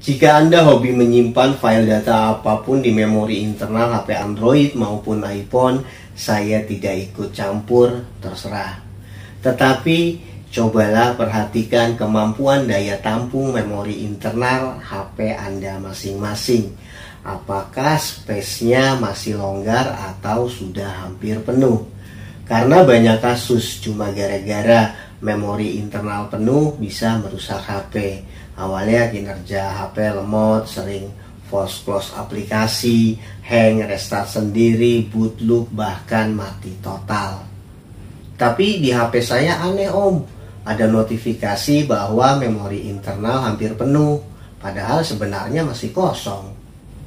Jika Anda hobi menyimpan file data apapun di memori internal HP Android maupun iPhone, saya tidak ikut campur, terserah. Tetapi cobalah perhatikan kemampuan daya tampung memori internal HP Anda masing-masing. Apakah space-nya masih longgar atau sudah hampir penuh? Karena banyak kasus cuma gara-gara memori internal penuh bisa merusak HP. Awalnya kinerja HP lemot, sering force close aplikasi, hang, restart sendiri, boot loop, bahkan mati total. Tapi di HP saya aneh om, ada notifikasi bahwa memori internal hampir penuh, padahal sebenarnya masih kosong.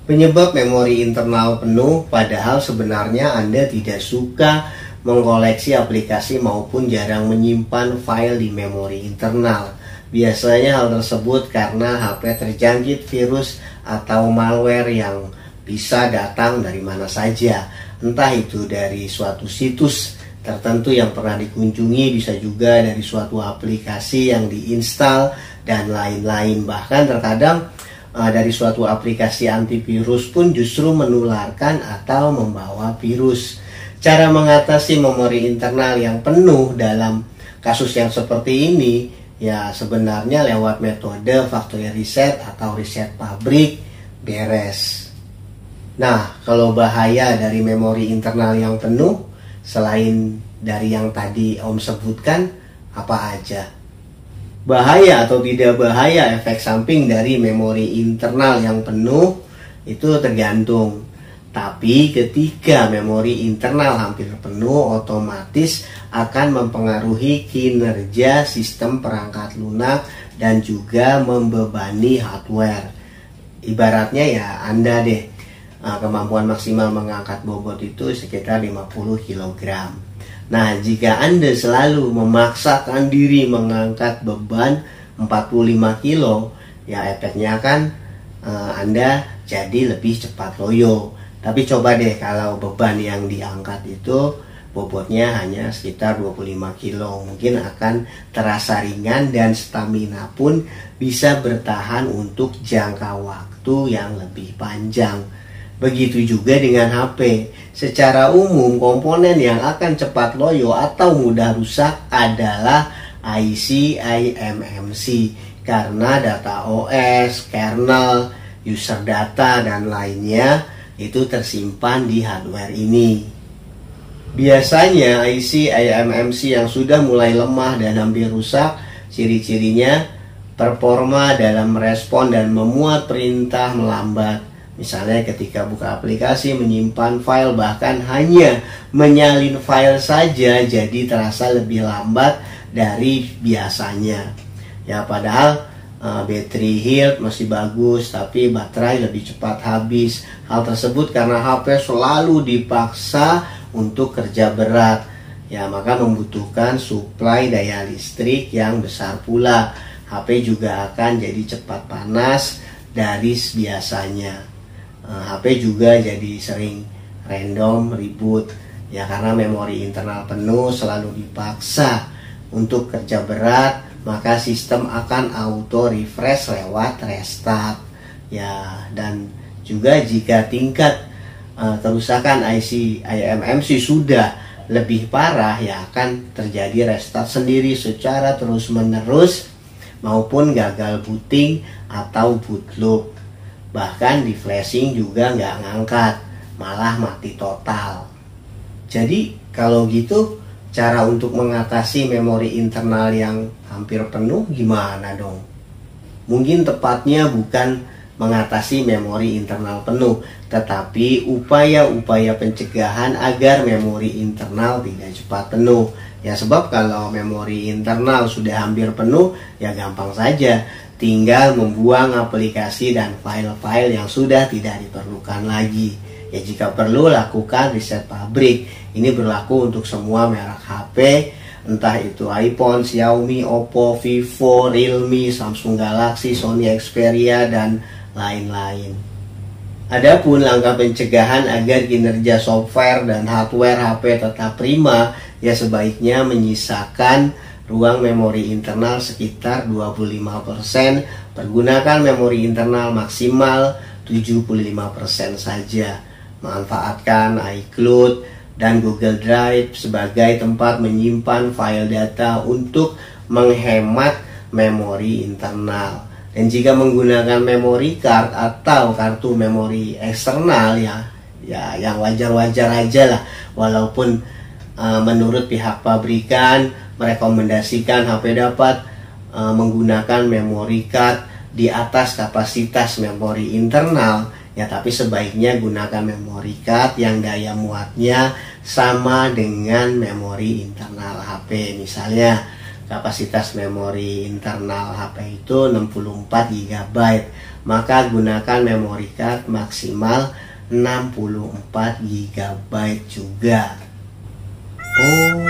Penyebab memori internal penuh padahal sebenarnya Anda tidak suka mengkoleksi aplikasi maupun jarang menyimpan file di memori internal. Biasanya hal tersebut karena HP terjangkit virus atau malware yang bisa datang dari mana saja. Entah itu dari suatu situs tertentu yang pernah dikunjungi, bisa juga dari suatu aplikasi yang diinstal dan lain-lain. Bahkan terkadang dari suatu aplikasi antivirus pun justru menularkan atau membawa virus. Cara mengatasi memori internal yang penuh dalam kasus yang seperti ini ya sebenarnya lewat metode factory reset atau reset pabrik beres. Nah, kalau bahaya dari memori internal yang penuh selain dari yang tadi Om sebutkan, apa aja? Bahaya atau tidak bahaya efek samping dari memori internal yang penuh itu tergantung. Tapi ketika memori internal hampir penuh, otomatis akan mempengaruhi kinerja sistem perangkat lunak dan juga membebani hardware. Ibaratnya ya Anda deh, kemampuan maksimal mengangkat bobot itu sekitar 50 kg. Nah, jika Anda selalu memaksakan diri mengangkat beban 45 kg, ya efeknya kan Anda jadi lebih cepat loyo. Tapi coba deh kalau beban yang diangkat itu bobotnya hanya sekitar 25 kilo, mungkin akan terasa ringan dan stamina pun bisa bertahan untuk jangka waktu yang lebih panjang. Begitu juga dengan HP. Secara umum komponen yang akan cepat loyo atau mudah rusak adalah IC eMMC karena data OS, kernel, user data dan lainnya itu tersimpan di hardware ini. Biasanya IC eMMC yang sudah mulai lemah dan hampir rusak, ciri-cirinya performa dalam merespon dan memuat perintah melambat. Misalnya ketika buka aplikasi, menyimpan file, bahkan hanya menyalin file saja jadi terasa lebih lambat dari biasanya. Ya padahal battery health masih bagus, tapi baterai lebih cepat habis. Hal tersebut karena HP selalu dipaksa untuk kerja berat, ya maka membutuhkan suplai daya listrik yang besar pula. HP juga akan jadi cepat panas dari biasanya. HP juga jadi sering random reboot, ya karena memori internal penuh selalu dipaksa untuk kerja berat. Maka sistem akan auto refresh lewat restart ya. Dan juga jika tingkat kerusakan IC eMMC sudah lebih parah, ya akan terjadi restart sendiri secara terus menerus maupun gagal booting atau boot loop. Bahkan di flashing juga nggak ngangkat, malah mati total. Jadi kalau gitu cara untuk mengatasi memori internal yang hampir penuh gimana dong? Mungkin tepatnya bukan mengatasi memori internal penuh, tetapi upaya-upaya pencegahan agar memori internal tidak cepat penuh. Ya sebab kalau memori internal sudah hampir penuh, ya gampang saja. Tinggal membuang aplikasi dan file-file yang sudah tidak diperlukan lagi. Ya jika perlu lakukan reset pabrik. Ini berlaku untuk semua merek HP, entah itu iPhone, Xiaomi, Oppo, Vivo, Realme, Samsung Galaxy, Sony Xperia dan lain-lain. Adapun langkah pencegahan agar kinerja software dan hardware HP tetap prima, ya sebaiknya menyisakan ruang memori internal sekitar 25% Pergunakan memori internal maksimal 75% saja. Manfaatkan iCloud dan Google Drive sebagai tempat menyimpan file data untuk menghemat memori internal. Dan jika menggunakan memory card atau kartu memori eksternal ya yang wajar-wajar aja lah, walaupun menurut pihak pabrikan merekomendasikan HP dapat menggunakan memory card di atas kapasitas memori internal ya, tapi sebaiknya gunakan memory card yang daya muatnya sama dengan memori internal HP. Misalnya kapasitas memori internal HP itu 64 GB, maka gunakan memory card maksimal 64 GB juga. Oh,